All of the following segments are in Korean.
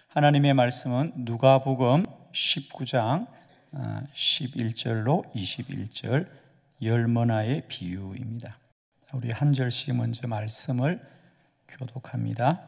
하나님의 말씀은 누가복음 19장 11절로 21절 열머나의 비유입니다. 우리 한 절씩 먼저 말씀을 교독합니다.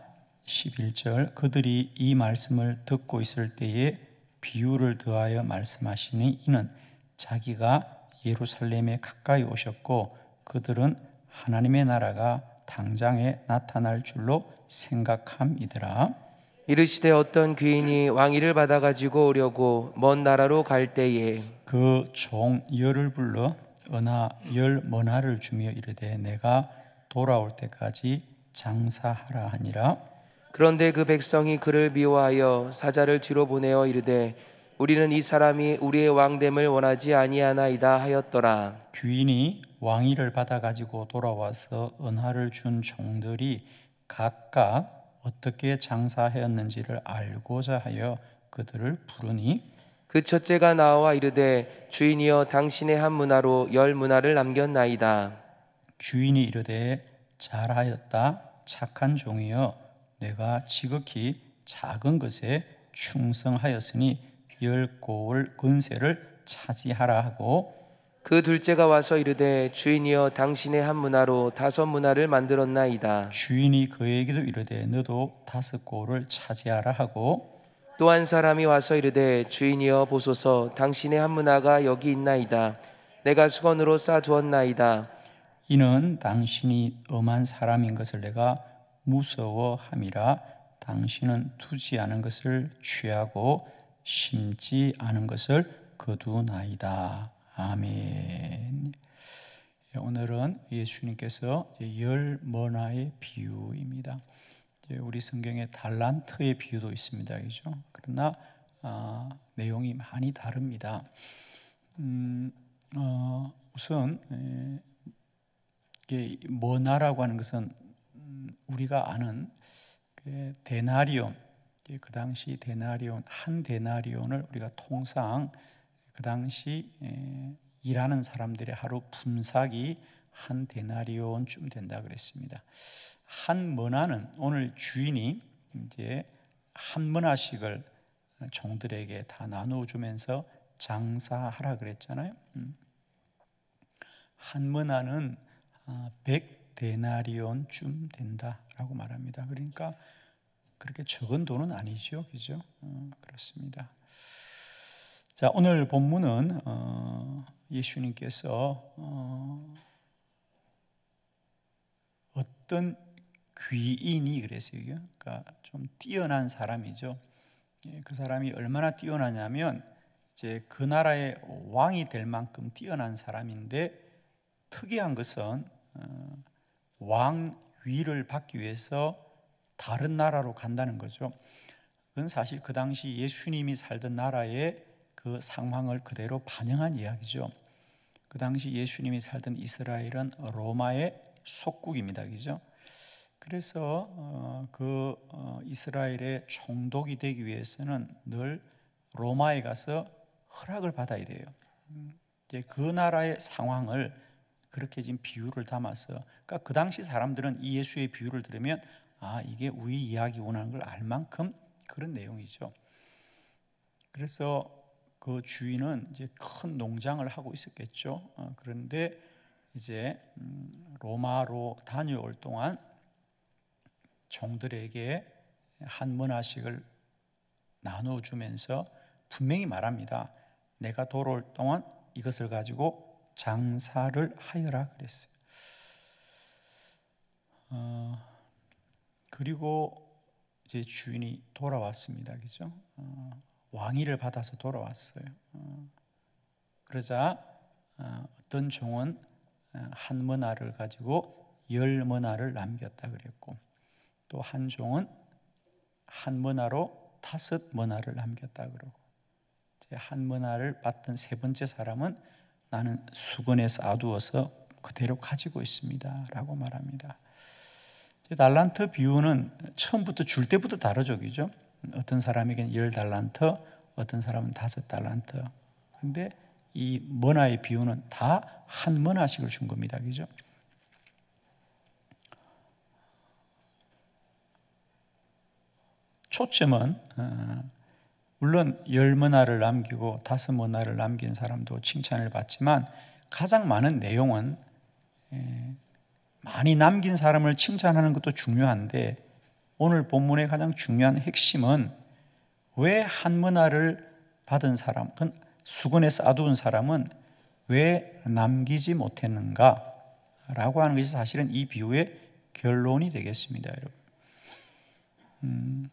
11절 그들이 이 말씀을 듣고 있을 때에 비유를 더하여 말씀하시니 이는 자기가 예루살렘에 가까이 오셨고 그들은 하나님의 나라가 당장에 나타날 줄로 생각함이더라. 이르시되 어떤 귀인이 왕위를 받아 가지고 오려고 먼 나라로 갈 때에 그 종 열을 불러 은하 열 머나를 주며 이르되 내가 돌아올 때까지 장사하라 하니라. 그런데 그 백성이 그를 미워하여 사자를 뒤로 보내어 이르되 우리는 이 사람이 우리의 왕됨을 원하지 아니하나이다 하였더라. 귀인이 왕위를 받아 가지고 돌아와서 은하를 준 종들이 각각 어떻게 장사하였는지를 알고자 하여 그들을 부르니 그 첫째가 나와 이르되 주인이여 당신의 한 문화로 열 문화를 남겼나이다. 주인이 이르되 잘하였다 착한 종이여 내가 지극히 작은 것에 충성하였으니 열 고을 근세를 차지하라 하고 그 둘째가 와서 이르되 주인이여 당신의 한 문화로 다섯 문화를 만들었나이다. 주인이 그에게도 이르되 너도 다섯 고을을 차지하라 하고 또 한 사람이 와서 이르되 주인이여 보소서 당신의 한 문화가 여기 있나이다. 내가 수건으로 싸두었나이다. 이는 당신이 엄한 사람인 것을 내가 무서워함이라. 당신은 두지 않은 것을 취하고 심지 않은 것을 거두나이다. 아멘. 오늘은 예수님께서 열 머나의 비유입니다. 우리 성경에 달란트의 비유도 있습니다. 그죠? 그러나 내용이 많이 다릅니다. 우선 머나라고 하는 것은 우리가 아는 데나리온, 그 당시 데나리온, 한 데나리온을 우리가 통상 그 당시 일하는 사람들의 하루 품삯이 한 데나리온쯤 된다 그랬습니다. 한 머나는 오늘 주인이 이제 한 머나씩을 종들에게 다 나누어 주면서 장사하라 그랬잖아요. 한 머나는 100데나리온쯤 된다라고 말합니다. 그러니까 그렇게 적은 돈은 아니죠, 그죠? 그렇습니다. 자, 오늘 본문은 예수님께서 어떤 귀인이 그랬어요. 그러니까 좀 뛰어난 사람이죠. 그 사람이 얼마나 뛰어나냐면 이제 그 나라의 왕이 될 만큼 뛰어난 사람인데 특이한 것은 왕위를 받기 위해서 다른 나라로 간다는 거죠. 그건 사실 그 당시 예수님이 살던 나라의 그 상황을 그대로 반영한 이야기죠. 그 당시 예수님이 살던 이스라엘은 로마의 속국입니다. 그죠? 그래서 이스라엘의 총독이 되기 위해서는 늘 로마에 가서 허락을 받아야 돼요. 그 나라의 상황을 그렇게 지금 비유를 담아서, 그러니까 그 당시 사람들은 이 예수의 비유를 들으면 이게 우리 이야기 원하는 걸 알 만큼 그런 내용이죠. 그래서 그 주인은 이제 큰 농장을 하고 있었겠죠. 그런데 이제 로마로 다녀올 동안 종들에게 한 머나씩을 나눠주면서 분명히 말합니다. 내가 돌아올 동안 이것을 가지고 장사를 하여라 그랬어요. 그리고 이제 주인이 돌아왔습니다. 그죠? 왕위를 받아서 돌아왔어요. 그러자 어떤 종은 한 머나를 가지고 열 머나를 남겼다 그랬고, 또 한 종은 한 머나로 다섯 머나를 남겼다 그러고, 한 머나를 받던 세 번째 사람은 나는 수건에 쌓아두어서 그대로 가지고 있습니다 라고 말합니다. 달란트 비유는 처음부터 줄 때부터 다르죠, 그죠? 어떤 사람에게는 10달란트, 어떤 사람은 5달란트. 그런데 이 머나의 비유는 다 한 머나씩을 준 겁니다, 그죠? 초점은 물론 10문화를 남기고 5문화를 남긴 사람도 칭찬을 받지만 가장 많은 내용은 많이 남긴 사람을 칭찬하는 것도 중요한데 오늘 본문의 가장 중요한 핵심은 왜 한 문화를 받은 사람, 그 수건에 쌓아둔 사람은 왜 남기지 못했는가? 라고 하는 것이 사실은 이 비유의 결론이 되겠습니다, 여러분.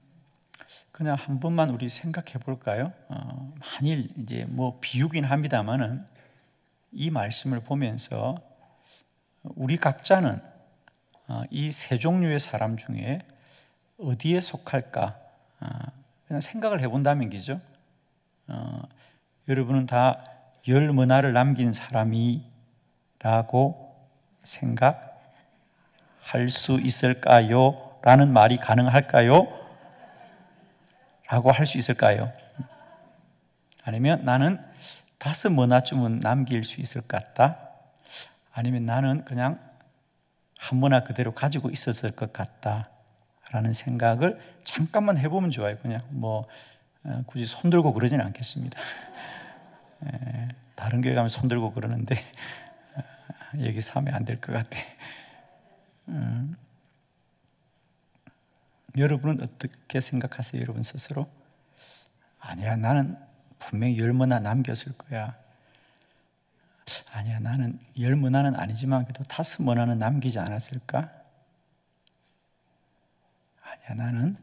그냥 한 번만 우리 생각해 볼까요? 만일 이제 뭐 비유긴 합니다만은 이 말씀을 보면서 우리 각자는 이 세 종류의 사람 중에 어디에 속할까? 그냥 생각을 해본다는 거죠. 여러분은 다 10문화를 남긴 사람이라고 생각할 수 있을까요? 라는 말이 가능할까요? 라고 할 수 있을까요? 아니면 나는 5문화쯤은 남길 수 있을 것 같다? 아니면 나는 그냥 한 문화 그대로 가지고 있었을 것 같다? 라는 생각을 잠깐만 해보면 좋아요. 그냥 뭐 굳이 손들고 그러지는 않겠습니다. 다른 교회 가면 손들고 그러는데 여기서 하면 안 될 것 같아. 여러분은 어떻게 생각하세요? 여러분 스스로? 아니야, 나는 분명히 10문화 남겼을 거야. 아니야, 나는 10문화는 아니지만 그래도 5문화는 남기지 않았을까? 아니야, 나는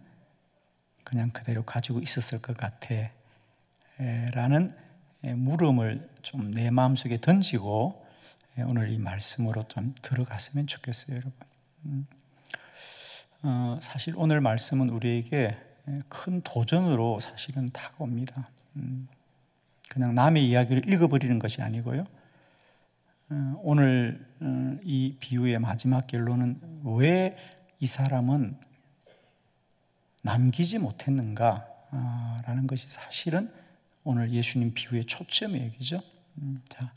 그냥 그대로 가지고 있었을 것 같아. 라는 물음을 좀 내 마음속에 던지고 오늘 이 말씀으로 좀 들어갔으면 좋겠어요, 여러분. 사실 오늘 말씀은 우리에게 큰 도전으로 사실은 다가옵니다. 그냥 남의 이야기를 읽어버리는 것이 아니고요. 오늘 이 비유의 마지막 결론은 왜 이 사람은 남기지 못했는가? 라는 것이 사실은 오늘 예수님 비유의 초점 얘기죠. 자,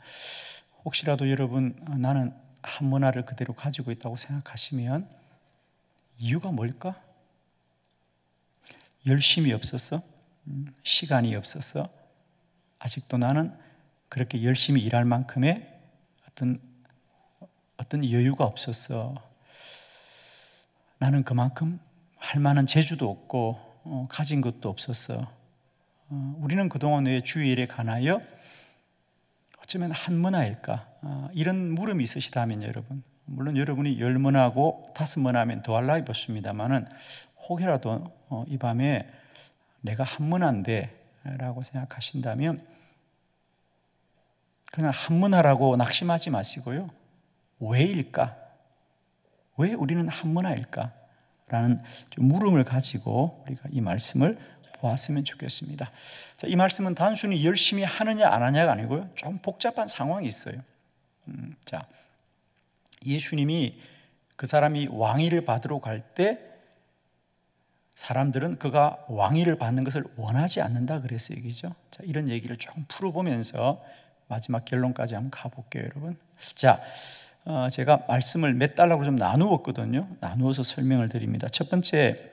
혹시라도 여러분 나는 한 문화를 그대로 가지고 있다고 생각하시면 이유가 뭘까? 열심이 없었어? 시간이 없었어? 아직도 나는 그렇게 열심히 일할 만큼의 어떤 여유가 없었어. 나는 그만큼 할 만한 재주도 없고 가진 것도 없었어. 우리는 그동안 왜 주의 일에 관하여 어쩌면 한 문화일까? 이런 물음이 있으시다면 여러분, 물론 여러분이 10문화고 5문화면 더할 나위 없습니다만은 혹이라도 이 밤에 내가 한 문화인데 라고 생각하신다면 그냥 한 문화라고 낙심하지 마시고요. 왜일까? 왜 우리는 한 문화일까? 라는 좀 물음을 가지고 우리가 이 말씀을 보았으면 좋겠습니다. 자, 이 말씀은 단순히 열심히 하느냐 안 하냐가 아니고요. 좀 복잡한 상황이 있어요. 자, 예수님이 그 사람이 왕위를 받으러 갈 때 사람들은 그가 왕위를 받는 것을 원하지 않는다 그래서 얘기죠. 자, 이런 얘기를 조금 풀어보면서 마지막 결론까지 한번 가볼게요, 여러분. 자, 제가 말씀을 몇 달락으로 좀 나누었거든요. 나누어서 설명을 드립니다. 첫 번째,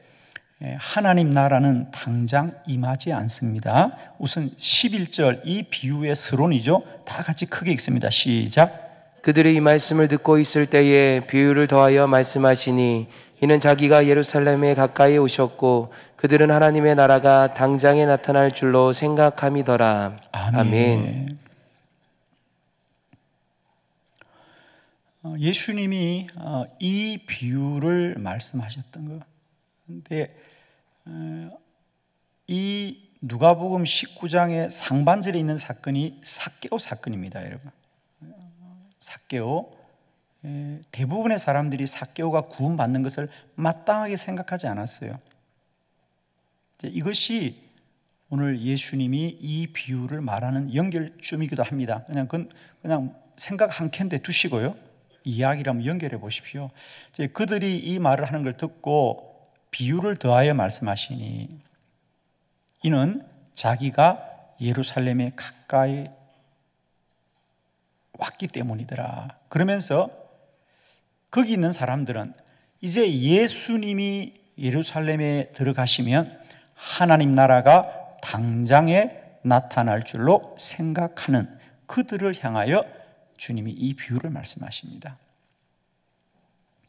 하나님 나라는 당장 임하지 않습니다. 우선 11절 이 비유의 서론이죠. 다 같이 크게 읽습니다. 시작. 그들이 이 말씀을 듣고 있을 때에 비유를 더하여 말씀하시니 이는 자기가 예루살렘에 가까이 오셨고 그들은 하나님의 나라가 당장에 나타날 줄로 생각함이더라. 아멘. 예수님이 이 비유를 말씀하셨던 것. 근데 이 누가복음 19장의 상반절에 있는 사건이 삭개오 사건입니다, 여러분. 삭개오. 대부분의 사람들이 삭개오가 구원받는 것을 마땅하게 생각하지 않았어요. 이것이 오늘 예수님이 이 비유를 말하는 연결점이기도 합니다. 그냥 생각 한 캔데 두시고요. 이야기를 한번 연결해 보십시오. 그들이 이 말을 하는 걸 듣고 비유를 더하여 말씀하시니 이는 자기가 예루살렘에 가까이 왔기 때문이더라. 그러면서 거기 있는 사람들은 이제 예수님이 예루살렘에 들어가시면 하나님 나라가 당장에 나타날 줄로 생각하는 그들을 향하여 주님이 이 비유를 말씀하십니다.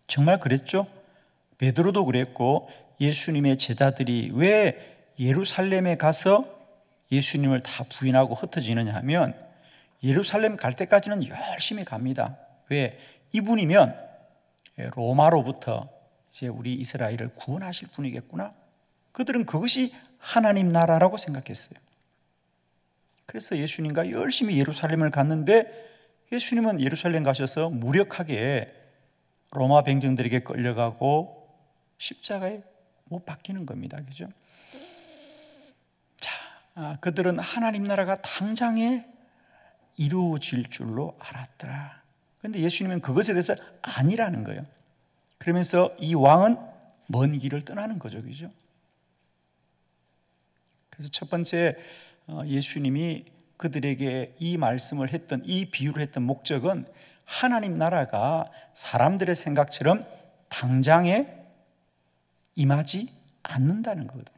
정말 그랬죠? 베드로도 그랬고 예수님의 제자들이 왜 예루살렘에 가서 예수님을 다 부인하고 흩어지느냐 하면 예루살렘 갈 때까지는 열심히 갑니다. 왜? 이분이면 로마로부터 이제 우리 이스라엘을 구원하실 분이겠구나. 그들은 그것이 하나님 나라라고 생각했어요. 그래서 예수님과 열심히 예루살렘을 갔는데 예수님은 예루살렘 가셔서 무력하게 로마 병정들에게 끌려가고 십자가에 못 박히는 겁니다. 그죠? 자, 그들은 하나님 나라가 당장에 이루어질 줄로 알았더라. 그런데 예수님은 그것에 대해서 아니라는 거예요. 그러면서 이 왕은 먼 길을 떠나는 거죠. 그죠? 그래서 첫 번째 예수님이 그들에게 이 말씀을 했던, 이 비유를 했던 목적은 하나님 나라가 사람들의 생각처럼 당장에 임하지 않는다는 거거든요.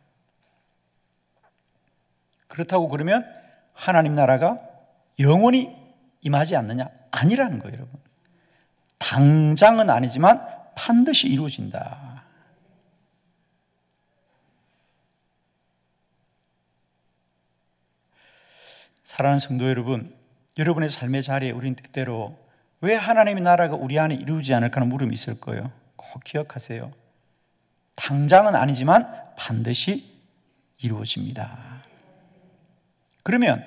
그렇다고 그러면 하나님 나라가 영원히 임하지 않느냐? 아니라는 거예요, 여러분. 당장은 아니지만 반드시 이루어진다. 사랑하는 성도 여러분, 여러분의 삶의 자리에 우리는 때때로 왜 하나님의 나라가 우리 안에 이루어지지 않을까 하는 물음이 있을 거예요. 꼭 기억하세요. 당장은 아니지만 반드시 이루어집니다. 그러면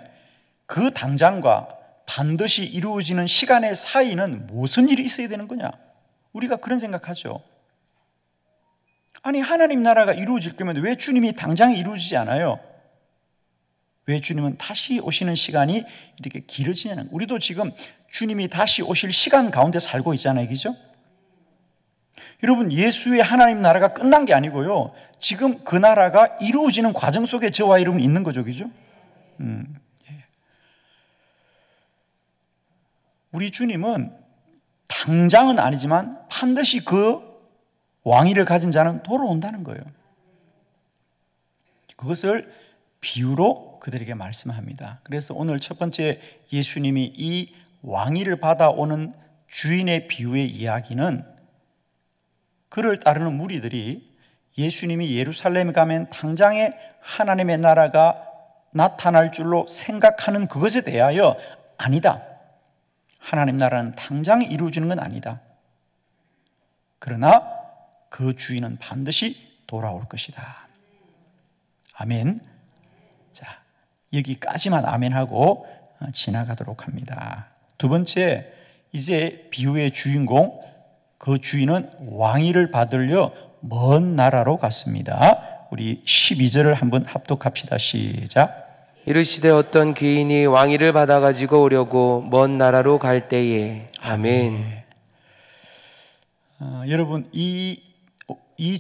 그 당장과 반드시 이루어지는 시간의 사이는 무슨 일이 있어야 되는 거냐? 우리가 그런 생각하죠. 아니, 하나님 나라가 이루어질 거면 왜 주님이 당장에 이루어지지 않아요? 왜 주님은 다시 오시는 시간이 이렇게 길어지냐는, 우리도 지금 주님이 다시 오실 시간 가운데 살고 있잖아요. 그죠? 여러분, 예수의 하나님 나라가 끝난 게 아니고요, 지금 그 나라가 이루어지는 과정 속에 저와 여러분이 있는 거죠. 그죠? 예. 우리 주님은 당장은 아니지만 반드시 그 왕위를 가진 자는 돌아온다는 거예요. 그것을 비유로 그들에게 말씀합니다. 그래서 오늘 첫 번째 예수님이 이 왕위를 받아오는 주인의 비유의 이야기는 그를 따르는 무리들이 예수님이 예루살렘에 가면 당장에 하나님의 나라가 나타날 줄로 생각하는 그것에 대하여 아니다. 하나님 나라는 당장에 이루어지는 건 아니다. 그러나 그 주인은 반드시 돌아올 것이다. 아멘. 자, 여기까지만 아멘하고 지나가도록 합니다. 두 번째, 이제 비유의 주인공, 그 주인은 왕위를 받으려 먼 나라로 갔습니다. 우리 12절을 한번 합독합시다. 시작. 이르시되 어떤 귀인이 왕위를 받아가지고 오려고 먼 나라로 갈 때에. 아멘. 여러분, 이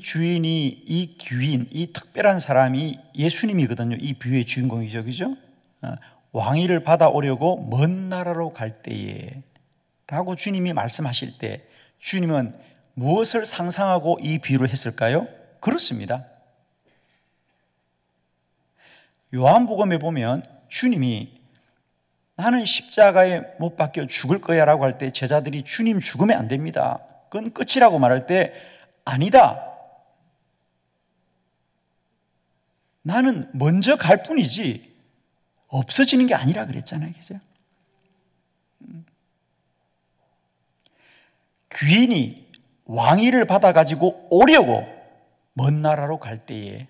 주인이, 이 귀인, 이 특별한 사람이 예수님이거든요. 이 비유의 주인공이죠. 그죠? 왕위를 받아오려고 먼 나라로 갈 때에 라고 주님이 말씀하실 때 주님은 무엇을 상상하고 이 비유를 했을까요? 그렇습니다. 요한복음에 보면 주님이 나는 십자가에 못 박혀 죽을 거야 라고 할 때 제자들이 주님 죽으면 안 됩니다, 그건 끝이라고 말할 때 아니다, 나는 먼저 갈 뿐이지 없어지는 게 아니라 그랬잖아요. 그죠? 귀인이 왕위를 받아가지고 오려고 먼 나라로 갈 때에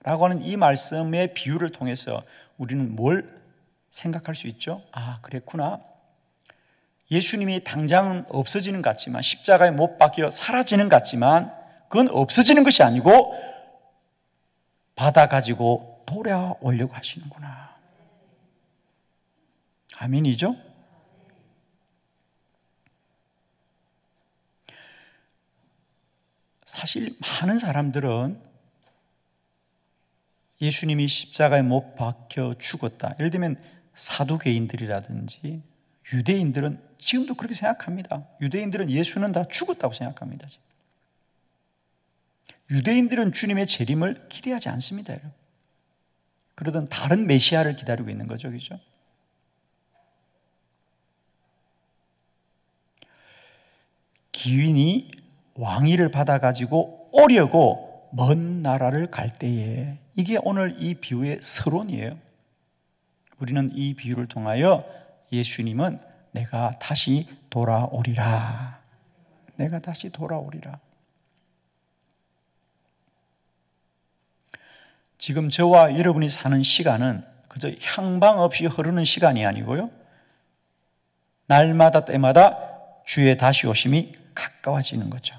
라고 하는 이 말씀의 비유를 통해서 우리는 뭘 생각할 수 있죠? 아, 그랬구나. 예수님이 당장은 없어지는 것 같지만, 십자가에 못 박혀 사라지는 것 같지만 그건 없어지는 것이 아니고 받아가지고 돌아오려고 하시는구나. 아멘이죠? 사실 많은 사람들은 예수님이 십자가에 못 박혀 죽었다, 예를 들면 사두개인들이라든지 유대인들은 지금도 그렇게 생각합니다. 유대인들은 예수는 다 죽었다고 생각합니다. 유대인들은 주님의 재림을 기대하지 않습니다. 여러분. 그러던 다른 메시아를 기다리고 있는 거죠. 그죠? 기윈이 왕위를 받아가지고 오려고 먼 나라를 갈 때에, 이게 오늘 이 비유의 서론이에요. 우리는 이 비유를 통하여 예수님은 내가 다시 돌아오리라, 내가 다시 돌아오리라. 지금 저와 여러분이 사는 시간은 그저 향방 없이 흐르는 시간이 아니고요, 날마다 때마다 주의 다시 오심이 가까워지는 거죠.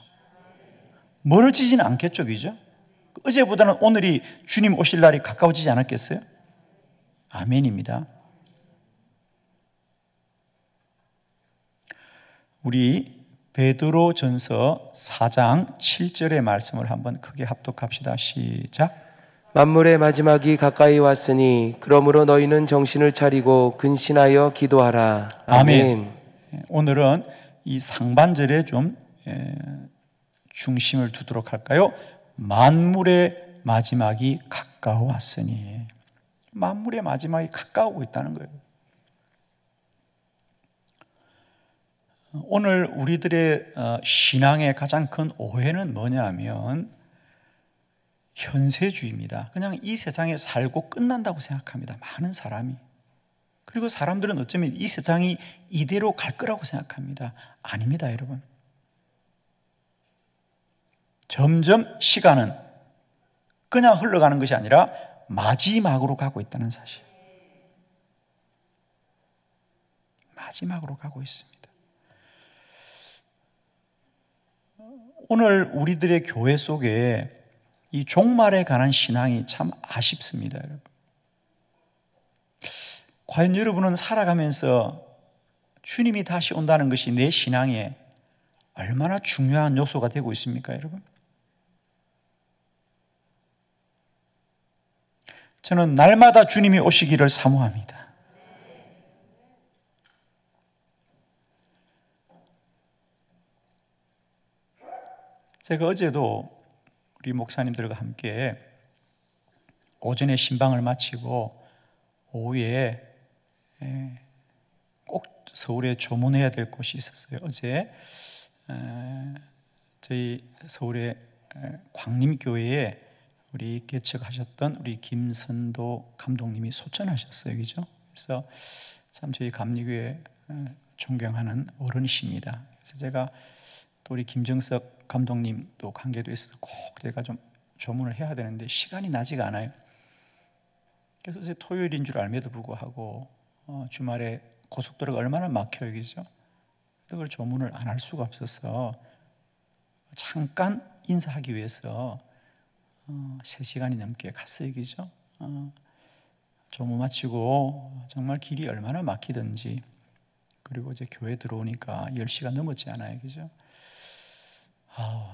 멀어지지는 않겠죠, 그죠? 어제보다는 오늘이 주님 오실 날이 가까워지지 않았겠어요? 아멘입니다. 우리 베드로전서 4장 7절의 말씀을 한번 크게 합독합시다. 시작. 만물의 마지막이 가까이 왔으니 그러므로 너희는 정신을 차리고 근신하여 기도하라. 아멘. 오늘은 이 상반절에 좀 중심을 두도록 할까요? 만물의 마지막이 가까웠으니. 만물의 마지막이 가까우고 있다는 거예요. 오늘 우리들의 신앙의 가장 큰 오해는 뭐냐면 현세주의입니다. 그냥 이 세상에 살고 끝난다고 생각합니다, 많은 사람이. 그리고 사람들은 어쩌면 이 세상이 이대로 갈 거라고 생각합니다. 아닙니다, 여러분. 점점 시간은 그냥 흘러가는 것이 아니라 마지막으로 가고 있다는 사실. 마지막으로 가고 있습니다. 오늘 우리들의 교회 속에 이 종말에 관한 신앙이 참 아쉽습니다, 여러분. 과연 여러분은 살아가면서 주님이 다시 온다는 것이 내 신앙에 얼마나 중요한 요소가 되고 있습니까, 여러분? 저는 날마다 주님이 오시기를 사모합니다. 제가 어제도 우리 목사님들과 함께 오전에 신방을 마치고 오후에 꼭 서울에 조문해야 될 곳이 있었어요. 어제 저희 서울의 광림교회에 우리 개척하셨던 우리 김선도 감독님이 소천하셨어요. 그죠? 그래서 참 저희 감리교회 존경하는 어른이십니다. 그래서 제가 또 우리 김정석 감독님도 관계도 있어서 꼭 제가 좀 조문을 해야 되는데 시간이 나지가 않아요. 그래서 이제 토요일인 줄 알매도 불구하고 주말에 고속도로가 얼마나 막혀요, 그죠? 그걸 조문을 안 할 수가 없어서 잠깐 인사하기 위해서 3시간이 넘게 갔어요, 그죠? 조문 마치고 정말 길이 얼마나 막히든지, 그리고 이제 교회 들어오니까 10시가 넘었지 않아요, 그죠?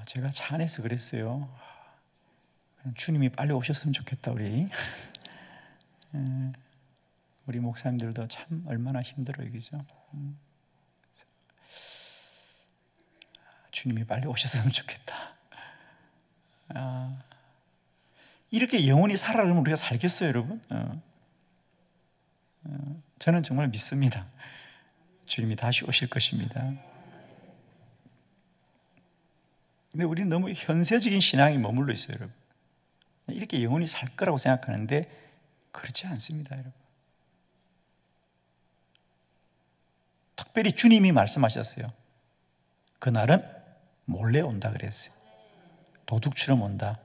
제가 차 안에서 그랬어요. 주님이 빨리 오셨으면 좋겠다, 우리. 우리 목사님들도 참 얼마나 힘들어요, 그죠? 주님이 빨리 오셨으면 좋겠다. 이렇게 영원히 살아가면 우리가 살겠어요, 여러분? 저는 정말 믿습니다. 주님이 다시 오실 것입니다. 근데 우리는 너무 현세적인 신앙이 머물러 있어요, 여러분. 이렇게 영원히 살 거라고 생각하는데 그렇지 않습니다, 여러분. 특별히 주님이 말씀하셨어요. 그날은 몰래 온다 그랬어요. 도둑처럼 온다,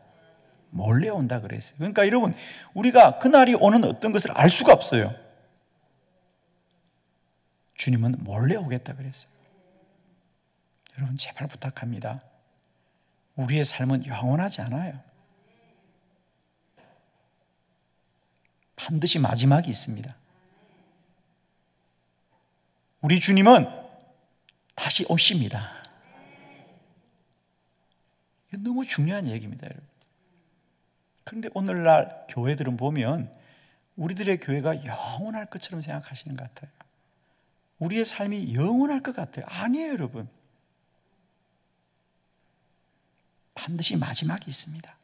몰래 온다 그랬어요. 그러니까 여러분, 우리가 그날이 오는 어떤 것을 알 수가 없어요. 주님은 몰래 오겠다 그랬어요. 여러분, 제발 부탁합니다. 우리의 삶은 영원하지 않아요. 반드시 마지막이 있습니다. 우리 주님은 다시 오십니다. 이거 너무 중요한 얘기입니다, 여러분. 그런데 오늘날 교회들은 보면 우리들의 교회가 영원할 것처럼 생각하시는 것 같아요. 우리의 삶이 영원할 것 같아요. 아니에요, 여러분. 반드시 마지막이 있습니다.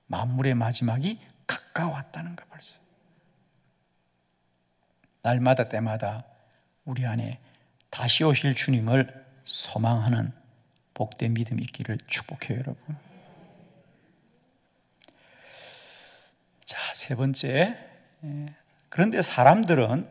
만물의 마지막이 가까웠다는 거 벌써. 날마다 때마다 우리 안에 다시 오실 주님을 소망하는 복된 믿음이 있기를 축복해요, 여러분. 자, 세 번째. 그런데 사람들은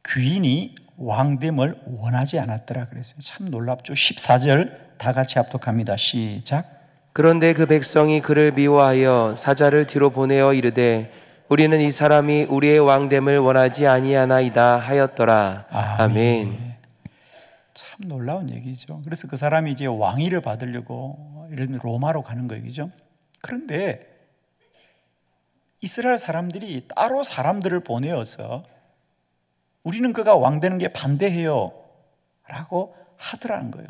귀인이 왕됨을 원하지 않았더라 그랬어요. 참 놀랍죠. 14절 다 같이 합독합니다. 시작. 그런데 그 백성이 그를 미워하여 사자를 뒤로 보내어 이르되 우리는 이 사람이 우리의 왕됨을 원하지 아니하나이다 하였더라. 아멘. 참 놀라운 얘기죠. 그래서 그 사람이 이제 왕위를 받으려고 로마로 가는 거죠. 그런데 이스라엘 사람들이 따로 사람들을 보내어서 우리는 그가 왕 되는 게 반대해요 라고 하더라는 거예요.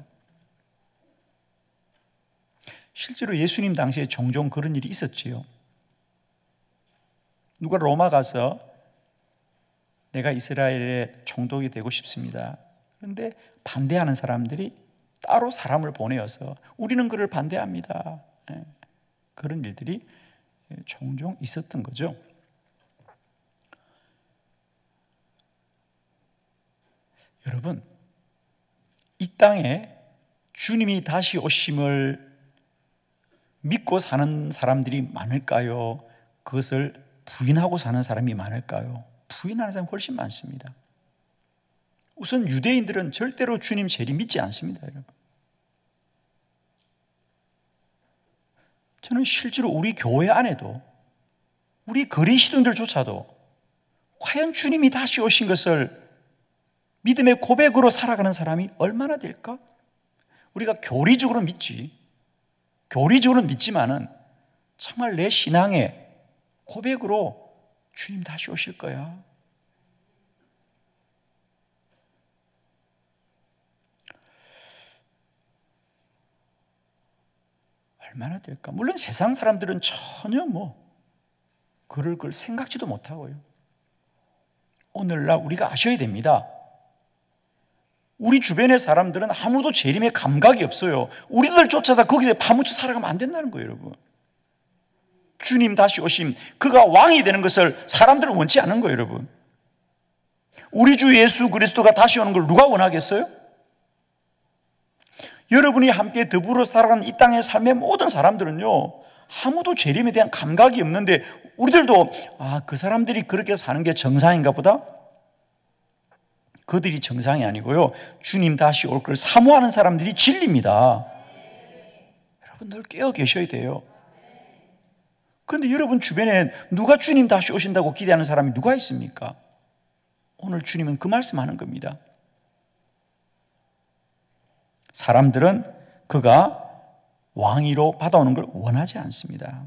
실제로 예수님 당시에 종종 그런 일이 있었지요. 누가 로마 가서 내가 이스라엘의 총독이 되고 싶습니다. 그런데 반대하는 사람들이 따로 사람을 보내어서 우리는 그를 반대합니다. 그런 일들이 종종 있었던 거죠. 여러분, 이 땅에 주님이 다시 오심을 믿고 사는 사람들이 많을까요? 그것을 부인하고 사는 사람이 많을까요? 부인하는 사람이 훨씬 많습니다. 우선 유대인들은 절대로 주님 재림 믿지 않습니다, 여러분. 저는 실제로 우리 교회 안에도 우리 그리스도인들조차도 과연 주님이 다시 오신 것을 믿음의 고백으로 살아가는 사람이 얼마나 될까? 우리가 교리적으로 믿지, 교리적으로는 믿지만은 정말 내 신앙의 고백으로 주님 다시 오실 거야. 얼마나 될까? 물론 세상 사람들은 전혀 그럴 걸 생각지도 못하고요. 오늘날 우리가 아셔야 됩니다. 우리 주변의 사람들은 아무도 재림의 감각이 없어요. 우리들조차 다 거기에 파묻혀 살아가면 안 된다는 거예요, 여러분. 주님 다시 오심, 그가 왕이 되는 것을 사람들은 원치 않는 거예요, 여러분. 우리 주 예수 그리스도가 다시 오는 걸 누가 원하겠어요? 여러분이 함께 더불어 살아가는 이 땅의 삶의 모든 사람들은요, 아무도 재림에 대한 감각이 없는데 우리들도 그 사람들이 그렇게 사는 게 정상인가 보다? 그들이 정상이 아니고요, 주님 다시 올 걸 사모하는 사람들이 진리입니다. 여러분 늘 깨어 계셔야 돼요. 그런데 여러분 주변에 누가 주님 다시 오신다고 기대하는 사람이 누가 있습니까? 오늘 주님은 그 말씀하는 겁니다. 사람들은 그가 왕위로 받아오는 걸 원하지 않습니다.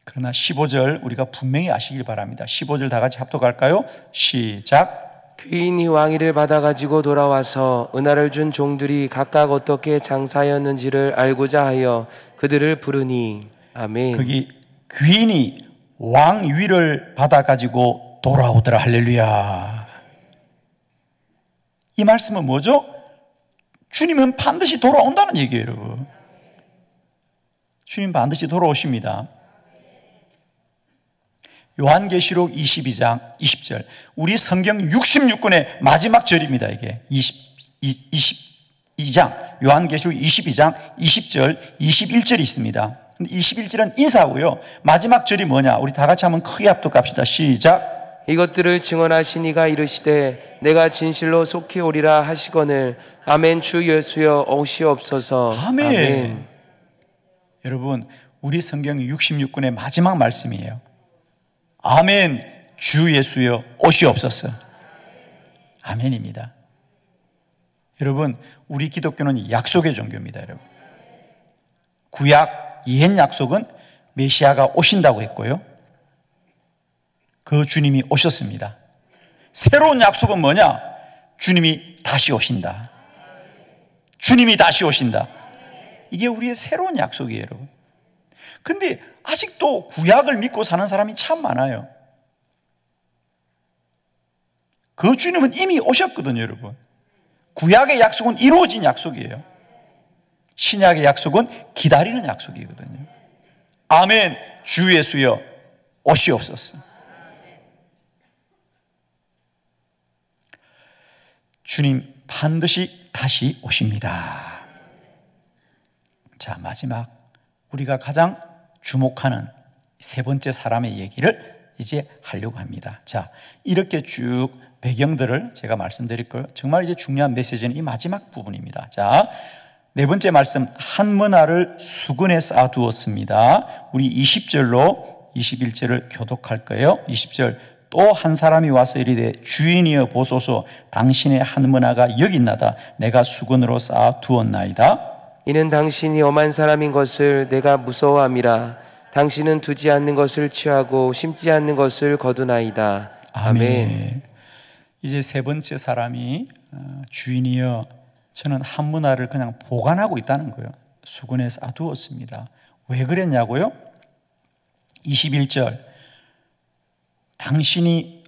그러나 15절 우리가 분명히 아시길 바랍니다. 15절 다 같이 합독할까요? 시작. 귀인이 왕위를 받아가지고 돌아와서 은하를 준 종들이 각각 어떻게 장사하였는지를 알고자 하여 그들을 부르니. 아멘. 거기 귀인이 왕위를 받아가지고 돌아오더라. 할렐루야. 이 말씀은 뭐죠? 주님은 반드시 돌아온다는 얘기예요, 여러분. 주님 반드시 돌아오십니다. 요한계시록 22장 20절, 우리 성경 66권의 마지막 절입니다. 이게 22장, 요한계시록 22장 20절, 21절이 있습니다. 21절은 인사하고요, 마지막 절이 뭐냐? 우리 다 같이 한번 크게 합독합시다. 시작. 이것들을 증언하신 이가 이르시되 내가 진실로 속히 오리라 하시거늘 아멘. 주 예수여 오시옵소서. 아멘. 아멘. 여러분, 우리 성경 66권의 마지막 말씀이에요. 아멘. 주 예수여 오시옵소서. 아멘입니다. 여러분, 우리 기독교는 약속의 종교입니다. 여러분, 구약 옛 약속은 메시아가 오신다고 했고요, 그 주님이 오셨습니다. 새로운 약속은 뭐냐? 주님이 다시 오신다. 주님이 다시 오신다. 이게 우리의 새로운 약속이에요, 여러분. 근데 아직도 구약을 믿고 사는 사람이 참 많아요. 그 주님은 이미 오셨거든요, 여러분. 구약의 약속은 이루어진 약속이에요. 신약의 약속은 기다리는 약속이거든요. 아멘. 주 예수여 오시옵소서. 주님 반드시 다시 오십니다. 자, 마지막 우리가 가장 주목하는 세 번째 사람의 얘기를 이제 하려고 합니다. 자, 이렇게 쭉 배경들을 제가 말씀드릴 거예요. 정말 이제 중요한 메시지는 이 마지막 부분입니다. 자, 네 번째 말씀, 한 문화를 수근에 쌓아두었습니다. 우리 20절로 21절을 교독할 거예요. 20절, 또 한 사람이 와서 이르되 주인이여 보소서, 당신의 한 문화가 여기 있나다. 내가 수근으로 쌓아두었나이다. 이는 당신이 엄한 사람인 것을 내가 무서워함이라. 당신은 두지 않는 것을 취하고 심지 않는 것을 거두나이다. 아멘. 이제 세 번째 사람이 주인이여 저는 한 문화를 그냥 보관하고 있다는 거예요. 수건에 쌓아두었습니다. 왜 그랬냐고요? 21절, 당신이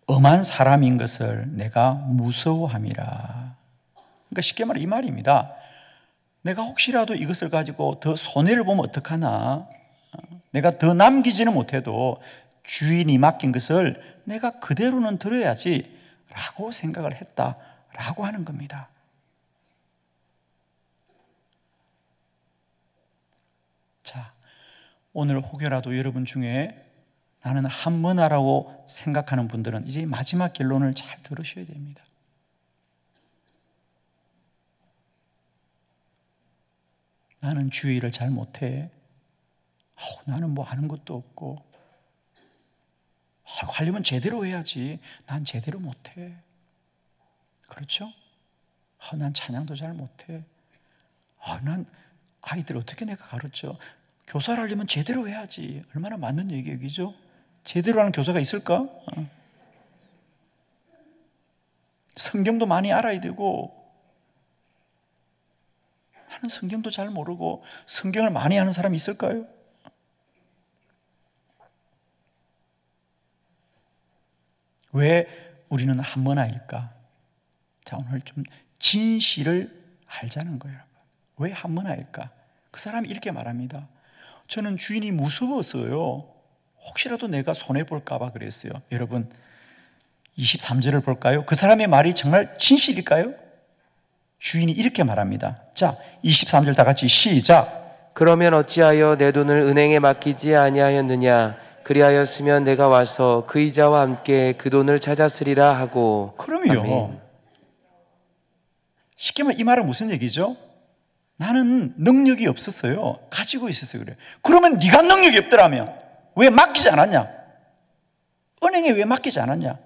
엄한 사람인 것을 내가 무서워함이라. 그러니까 쉽게 말해 이 말입니다. 내가 혹시라도 이것을 가지고 더 손해를 보면 어떡하나, 내가 더 남기지는 못해도 주인이 맡긴 것을 내가 그대로는 들어야지 라고 생각을 했다라고 하는 겁니다. 자, 오늘 혹여라도 여러분 중에 나는 한문화라고 생각하는 분들은 이제 마지막 결론을 잘 들으셔야 됩니다. 나는 주의 일을 잘 못해. 나는 뭐 하는 것도 없고, 하려면 제대로 해야지. 난 제대로 못해. 그렇죠? 난 찬양도 잘 못해. 난 아이들 어떻게 내가 가르쳐? 교사를 하려면 제대로 해야지. 얼마나 맞는 얘기죠? 제대로 하는 교사가 있을까? 성경도 많이 알아야 되고, 나는 성경도 잘 모르고 성경을 많이 아는 사람이 있을까요? 왜 우리는 한문화일까? 자, 오늘 좀 진실을 알자는 거예요. 왜 한문화일까? 그 사람이 이렇게 말합니다. 저는 주인이 무서워서요, 혹시라도 내가 손해볼까 봐 그랬어요. 여러분 23절을 볼까요? 그 사람의 말이 정말 진실일까요? 주인이 이렇게 말합니다. 자, 23절 다 같이 시작. 그러면 어찌하여 내 돈을 은행에 맡기지 아니하였느냐? 그리하였으면 내가 와서 그 이자와 함께 그 돈을 찾았으리라 하고. 그럼요. 아멘. 쉽게 말해 이 말은 무슨 얘기죠? 나는 능력이 없었어요. 가지고 있었어요. 그래. 그러면 네가 능력이 없더라면 왜 맡기지 않았냐? 은행에 왜 맡기지 않았냐?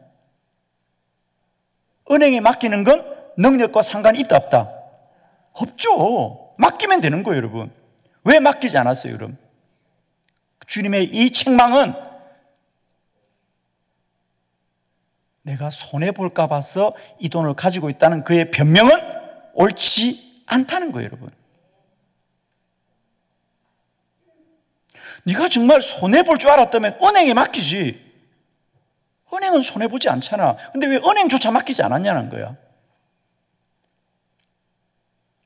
은행에 맡기는 건 능력과 상관이 있다 없다? 없죠. 맡기면 되는 거예요, 여러분. 왜 맡기지 않았어요, 여러분? 주님의 이 책망은 내가 손해볼까 봐서 이 돈을 가지고 있다는 그의 변명은 옳지 않다는 거예요, 여러분. 네가 정말 손해볼 줄 알았다면 은행에 맡기지. 은행은 손해보지 않잖아. 근데 왜 은행조차 맡기지 않았냐는 거야.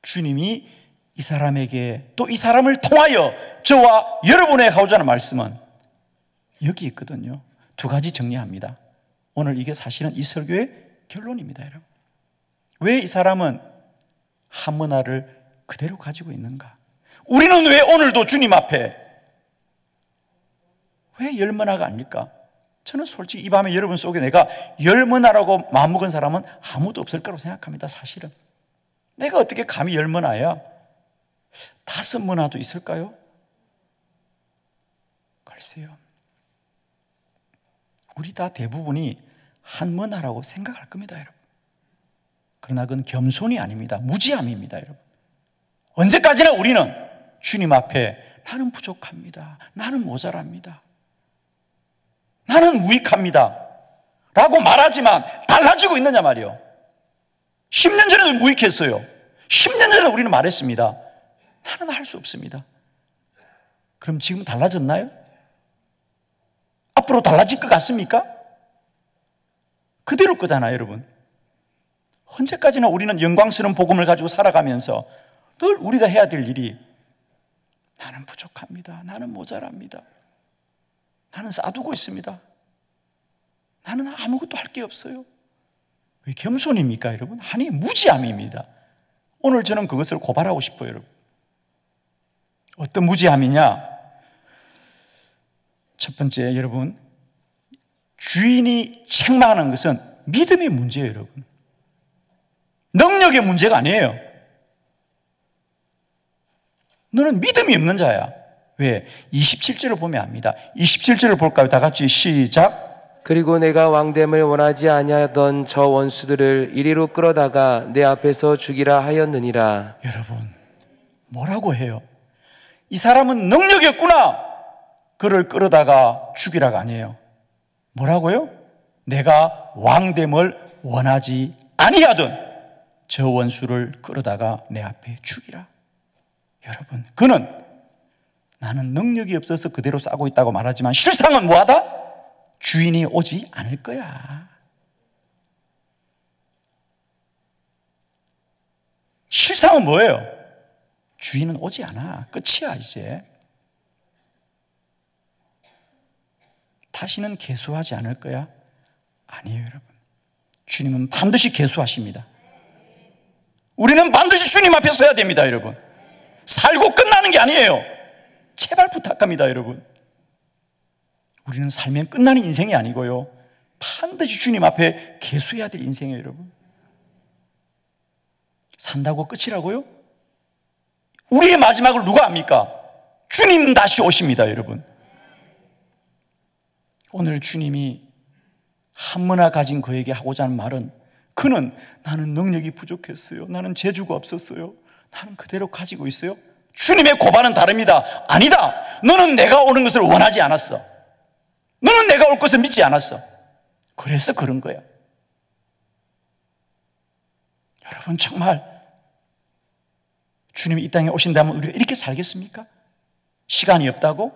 주님이 이 사람에게 또 이 사람을 통하여 저와 여러분에게 하고자 하는 말씀은 여기 있거든요. 두 가지 정리합니다. 오늘 이게 사실은 이 설교의 결론입니다, 여러분. 왜 이 사람은 한문화를 그대로 가지고 있는가? 우리는 왜 오늘도 주님 앞에 왜 열문화가 아닐까? 저는 솔직히 이 밤에 여러분 속에 내가 열문화라고 마음먹은 사람은 아무도 없을 거라고 생각합니다. 사실은 내가 어떻게 감히 열문화야? 5문화도 있을까요? 글쎄요. 우리 다 대부분이 한문화라고 생각할 겁니다, 여러분. 그러나 그건 겸손이 아닙니다. 무지함입니다, 여러분. 언제까지나 우리는 주님 앞에 나는 부족합니다. 나는 모자랍니다. 나는 무익합니다. 라고 말하지만 달라지고 있느냐 말이요. 10년 전에도 무익했어요. 10년 전에 우리는 말했습니다. 나는 할 수 없습니다. 그럼 지금 달라졌나요? 앞으로 달라질 것 같습니까? 그대로 거잖아요, 여러분. 언제까지나 우리는 영광스러운 복음을 가지고 살아가면서 늘 우리가 해야 될 일이 나는 부족합니다. 나는 모자랍니다. 나는 쌓아두고 있습니다. 나는 아무것도 할 게 없어요. 왜 겸손입니까, 여러분? 아니, 무지함입니다. 오늘 저는 그것을 고발하고 싶어요, 여러분. 어떤 무지함이냐? 첫 번째, 여러분, 주인이 책망하는 것은 믿음의 문제예요, 여러분. 능력의 문제가 아니에요. 너는 믿음이 없는 자야. 왜? 27절을 보면 압니다. 27절을 볼까요? 다 같이 시작. 그리고 내가 왕됨을 원하지 아니하던 저 원수들을 이리로 끌어다가 내 앞에서 죽이라 하였느니라. 여러분, 뭐라고 해요? 이 사람은 능력이 없구나. 그를 끌어다가 죽이라가 아니에요. 뭐라고요? 내가 왕됨을 원하지 아니하던 저 원수를 끌어다가 내 앞에 죽이라. 여러분, 그는 나는 능력이 없어서 그대로 싸고 있다고 말하지만 실상은 뭐하다? 주인이 오지 않을 거야. 실상은 뭐예요? 주인은 오지 않아. 끝이야, 이제. 다시는 계수하지 않을 거야? 아니에요, 여러분. 주님은 반드시 계수하십니다. 우리는 반드시 주님 앞에 서야 됩니다, 여러분. 살고 끝나는 게 아니에요. 제발 부탁합니다, 여러분. 우리는 살면 끝나는 인생이 아니고요, 반드시 주님 앞에 계수해야 될 인생이에요, 여러분. 산다고 끝이라고요? 우리의 마지막을 누가 압니까? 주님 다시 오십니다, 여러분. 오늘 주님이 한문화 가진 그에게 하고자 하는 말은, 그는 나는 능력이 부족했어요. 나는 재주가 없었어요. 나는 그대로 가지고 있어요. 주님의 고발은 다릅니다. 아니다. 너는 내가 오는 것을 원하지 않았어. 너는 내가 올 것을 믿지 않았어. 그래서 그런 거야. 여러분, 정말 주님이 이 땅에 오신다면 우리가 이렇게 살겠습니까? 시간이 없다고?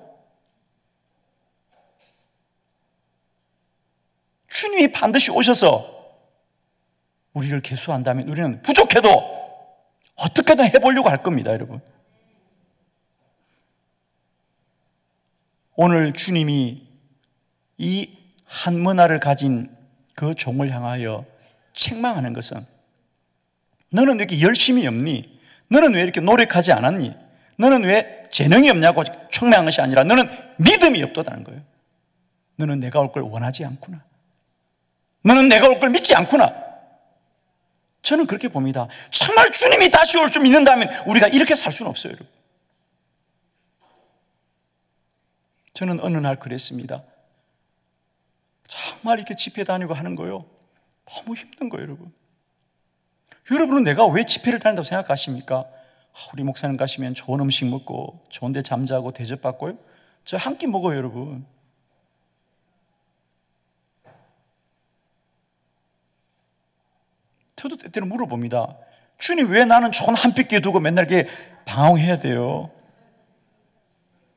주님이 반드시 오셔서 우리를 계수한다면 우리는 부족해도 어떻게든 해보려고 할 겁니다, 여러분. 오늘 주님이 이 한문화를 가진 그 종을 향하여 책망하는 것은, 너는 왜 이렇게 열심히 없니? 너는 왜 이렇게 노력하지 않았니? 너는 왜 재능이 없냐고 총명한 것이 아니라 너는 믿음이 없다는 거예요. 너는 내가 올 걸 원하지 않구나. 너는 내가 올 걸 믿지 않구나. 저는 그렇게 봅니다. 정말 주님이 다시 올 줄 믿는다면 우리가 이렇게 살 수는 없어요, 여러분. 저는 어느 날 그랬습니다. 정말 이렇게 집회 다니고 하는 거요, 너무 힘든 거예요, 여러분. 여러분은 내가 왜 집회를 다닌다고 생각하십니까? 우리 목사님 가시면 좋은 음식 먹고 좋은 데 잠자고 대접받고요, 저 한 끼 먹어요, 여러분. 저도 때때로 물어봅니다. 주님, 왜 나는 좋은 한 삐끼 두고 맨날 이렇게 방황해야 돼요?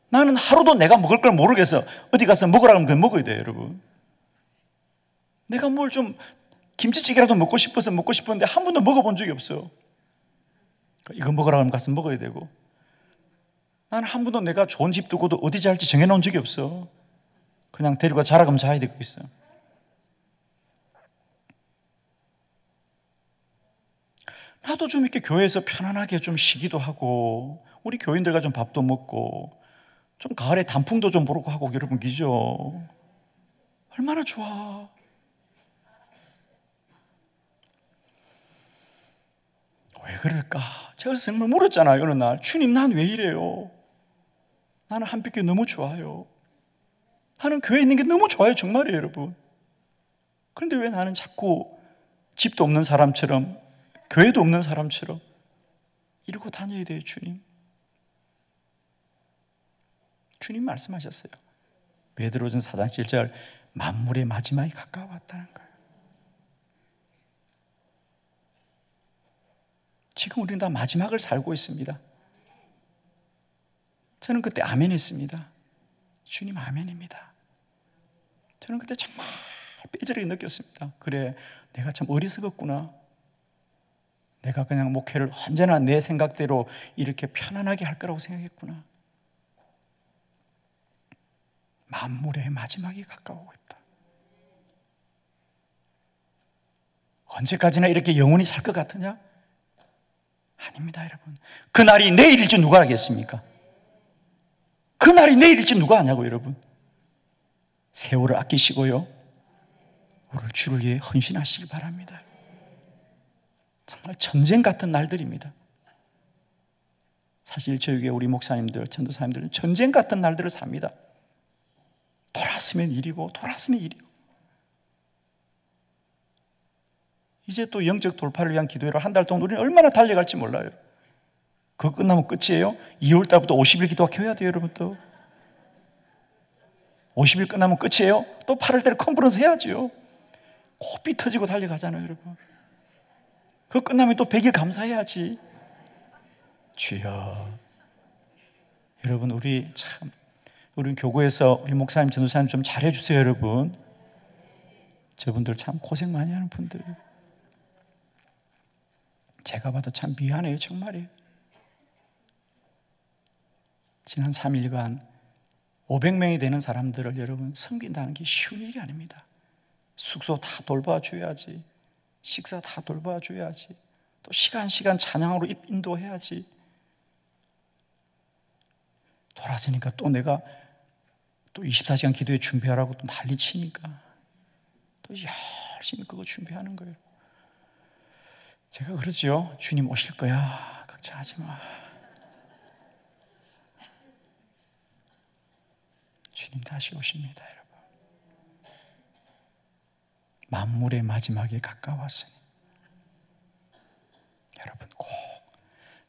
나는 하루도 내가 먹을 걸 모르겠어. 어디 가서 먹으라고 하면 그걸 먹어야 돼요, 여러분. 내가 뭘 좀 김치찌개라도 먹고 싶어서 먹고 싶었는데 한 번도 먹어본 적이 없어요. 이거 먹으라고 하면 가서 먹어야 되고, 나는 한 번도 내가 좋은 집 두고도 어디 잘지 정해놓은 적이 없어. 그냥 데리고 자라고 하면 자야 되고 있어요. 나도 좀 이렇게 교회에서 편안하게 좀 쉬기도 하고, 우리 교인들과 좀 밥도 먹고, 좀 가을에 단풍도 좀 보고 하고, 여러분, 기죠? 얼마나 좋아. 왜 그럴까? 제가 정말 물었잖아요, 어느 날. 주님, 난 왜 이래요? 나는 한빛교 너무 좋아요. 나는 교회에 있는 게 너무 좋아요, 정말이에요, 여러분. 그런데 왜 나는 자꾸 집도 없는 사람처럼, 교회도 없는 사람처럼 이러고 다녀야 돼요, 주님? 주님 말씀하셨어요. 베드로전 4장 7절, 만물의 마지막이 가까워왔다는 거예요. 지금 우리는 다 마지막을 살고 있습니다. 저는 그때 아멘 했습니다. 주님, 아멘입니다. 저는 그때 정말 뼈저리게 느꼈습니다. 그래, 내가 참 어리석었구나. 내가 그냥 목회를 언제나 내 생각대로 이렇게 편안하게 할 거라고 생각했구나. 만물의 마지막이 가까우고 있다. 언제까지나 이렇게 영원히 살 것 같으냐? 아닙니다, 여러분. 그날이 내일일지 누가 알겠습니까? 그날이 내일일지 누가 아냐고, 여러분. 세월을 아끼시고요, 오늘 주를 위해 헌신하시기 바랍니다. 정말 전쟁 같은 날들입니다. 사실 저희 교회 우리 목사님들, 전도사님들은 전쟁 같은 날들을 삽니다. 돌았으면 일이고 돌았으면 일이고. 이제 또 영적 돌파를 위한 기도회로 한 달 동안 우리는 얼마나 달려갈지 몰라요. 그거 끝나면 끝이에요. 2월 달부터 50일 기도학 해야 돼요, 여러분. 또 50일 끝나면 끝이에요. 또 8월 달에 컨퍼런스 해야죠. 코피 터지고 달려가잖아요, 여러분. 그거 끝나면 또 100일 감사해야지. 주여, 여러분, 우리 교구에서 우리 목사님, 전도사님 좀 잘해주세요, 여러분. 저분들 참 고생 많이 하는 분들. 제가 봐도 참 미안해요, 정말이에요. 지난 3일간 500명이 되는 사람들을 여러분 섬긴다는 게 쉬운 일이 아닙니다. 숙소 다 돌봐줘야지, 식사 다 돌봐줘야지, 또 시간 찬양으로 인도해야지. 돌아서니까 또 내가 또 24시간 기도에 준비하라고 또 난리치니까 또 열심히 그거 준비하는 거예요. 제가 그러죠. 주님 오실 거야, 걱정하지 마. 주님 다시 오십니다, 여러분. 만물의 마지막이 가까웠으니 여러분 꼭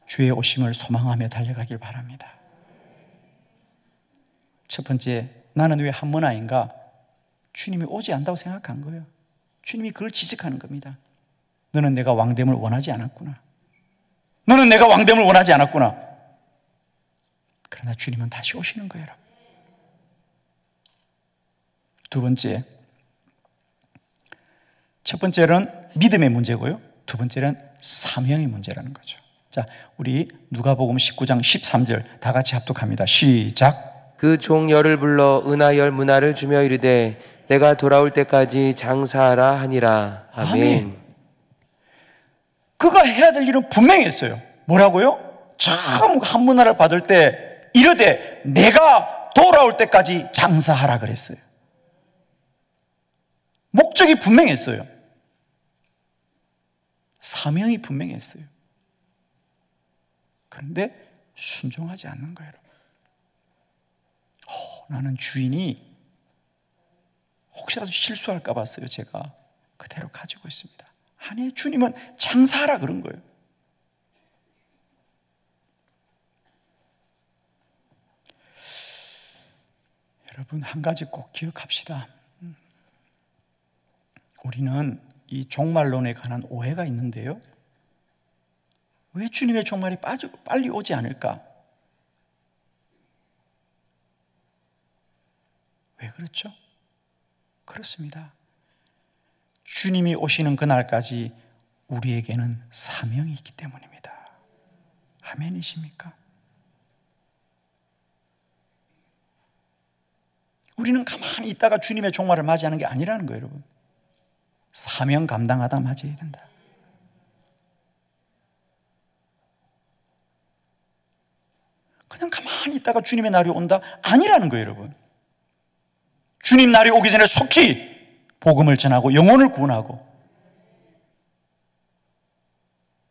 주의 오심을 소망하며 달려가길 바랍니다. 첫 번째, 나는 왜 한문화인가? 주님이 오지 않다고 생각한 거예요. 주님이 그걸 지적하는 겁니다. 너는 내가 왕됨을 원하지 않았구나. 너는 내가 왕됨을 원하지 않았구나. 그러나 주님은 다시 오시는 거예요, 여러분. 두 번째, 첫 번째는 믿음의 문제고요, 두 번째는 사명의 문제라는 거죠. 자, 우리 누가복음 19장 13절 다 같이 합독합니다. 시작. 그 종 열을 불러 은하열 문화를 주며 이르되 내가 돌아올 때까지 장사하라 하니라. 아멘. 그가 해야 될 일은 분명히 했어요. 뭐라고요? 처음 한 문화를 받을 때 이르되 내가 돌아올 때까지 장사하라 그랬어요. 목적이 분명했어요. 사명이 분명했어요. 그런데 순종하지 않는 거예요, 여러분. 나는 주인이 혹시라도 실수할까 봤어요. 제가 그대로 가지고 있습니다. 아니, 주님은 장사하라 그런 거예요. 여러분, 한 가지 꼭 기억합시다. 우리는 이 종말론에 관한 오해가 있는데요, 왜 주님의 종말이 빨리 오지 않을까? 왜 그렇죠? 그렇습니다. 주님이 오시는 그날까지 우리에게는 사명이 있기 때문입니다. 아멘이십니까? 우리는 가만히 있다가 주님의 종말을 맞이하는 게 아니라는 거예요, 여러분. 사명 감당하다 맞이해야 된다. 그냥 가만히 있다가 주님의 날이 온다? 아니라는 거예요, 여러분. 주님 날이 오기 전에 속히 복음을 전하고 영혼을 구원하고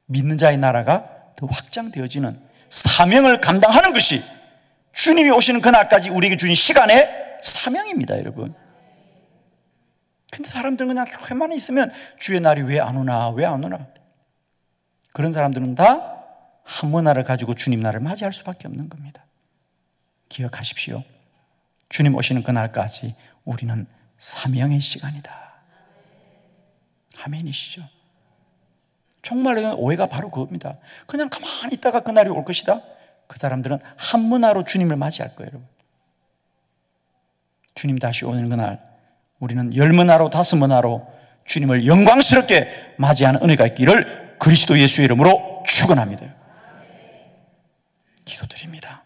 믿는 자의 나라가 더 확장되어지는 사명을 감당하는 것이 주님이 오시는 그날까지 우리에게 주신 시간의 사명입니다, 여러분. 근데 사람들은 그냥 교회만 있으면 주의 날이 왜 안 오나, 왜 안 오나. 그런 사람들은 다 한 문화를 가지고 주님 날을 맞이할 수밖에 없는 겁니다. 기억하십시오. 주님 오시는 그날까지 우리는 사명의 시간이다. 아멘이시죠? 종말에 오해가 바로 그겁니다. 그냥 가만히 있다가 그날이 올 것이다. 그 사람들은 한 문화로 주님을 맞이할 거예요, 여러분. 주님 다시 오는 그날 우리는 10문화로 5문화로 주님을 영광스럽게 맞이하는 은혜가 있기를 그리스도 예수의 이름으로 축원합니다. 기도드립니다.